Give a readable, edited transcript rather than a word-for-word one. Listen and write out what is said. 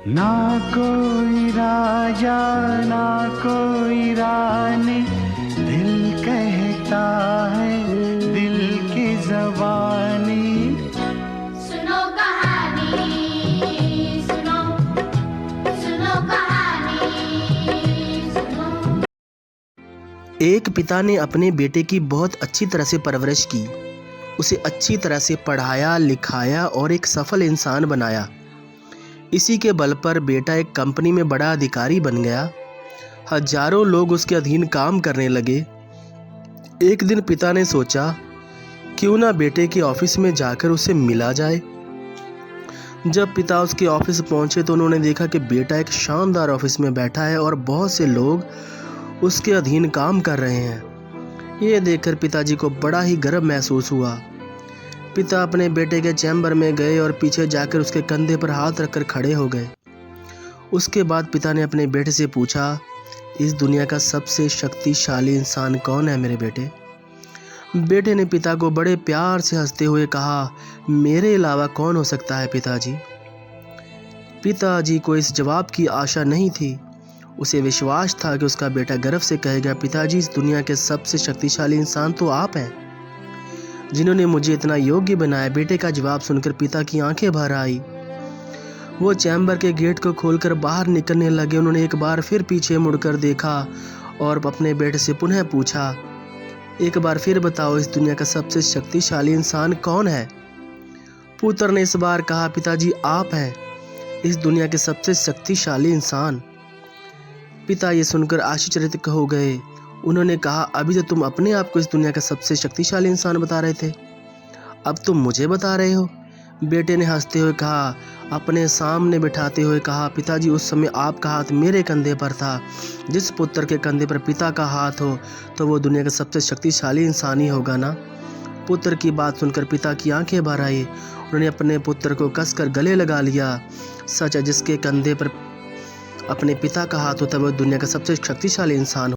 ना कोई राजा ना कोई रानी, दिल कहता है दिल की ज़बानी। सुनो कहानी, सुनो सुनो कहानी, सुनो। एक पिता ने अपने बेटे की बहुत अच्छी तरह से परवरिश की, उसे अच्छी तरह से पढ़ाया लिखाया और एक सफल इंसान बनाया। इसी के बल पर बेटा एक कंपनी में बड़ा अधिकारी बन गया। हजारों लोग उसके अधीन काम करने लगे। एक दिन पिता ने सोचा, क्यों ना बेटे के ऑफिस में जाकर उसे मिला जाए। जब पिता उसके ऑफिस पहुंचे तो उन्होंने देखा कि बेटा एक शानदार ऑफिस में बैठा है और बहुत से लोग उसके अधीन काम कर रहे हैं। ये देखकर पिताजी को बड़ा ही गर्व महसूस हुआ। पिता अपने बेटे के चैम्बर में गए और पीछे जाकर उसके कंधे पर हाथ रखकर खड़े हो गए। उसके बाद पिता ने अपने बेटे से पूछा, इस दुनिया का सबसे शक्तिशाली इंसान कौन है मेरे बेटे? बेटे ने पिता को बड़े प्यार से हंसते हुए कहा, मेरे अलावा कौन हो सकता है पिताजी। पिताजी को इस जवाब की आशा नहीं थी। उसे विश्वास था कि उसका बेटा गर्व से कहेगा, पिताजी इस दुनिया के सबसे शक्तिशाली इंसान तो आप हैं, जिन्होंने मुझे इतना योग्य बनाया। बेटे का जवाब सुनकर पिता की आंखें भर आई। वो चैम्बर के गेट को खोलकर बाहर निकलने लगे। उन्होंने एक बार फिर पीछे मुड़कर देखा और अपने बेटे से पुनः पूछा, एक बार फिर बताओ, इस दुनिया का सबसे शक्तिशाली इंसान कौन है? पुत्र ने इस बार कहा, पिताजी आप हैं इस दुनिया के सबसे शक्तिशाली इंसान। पिता ये सुनकर आश्चर्यचकित हो गए। उन्होंने कहा, अभी तो तुम अपने आप को इस दुनिया का सबसे शक्तिशाली इंसान बता रहे थे, अब तुम मुझे बता रहे हो। बेटे ने हंसते हुए कहा, अपने सामने बिठाते हुए कहा, पिताजी उस समय आपका हाथ मेरे कंधे पर था। जिस पुत्र के कंधे पर पिता का हाथ हो तो वो दुनिया का सबसे शक्तिशाली इंसान ही होगा ना। पुत्र की बात सुनकर पिता की आंखें भर आई। उन्होंने अपने पुत्र को कसकर गले लगा लिया। सच है, जिसके कंधे पर अपने पिता का हाथ होता है वो दुनिया का सबसे शक्तिशाली इंसान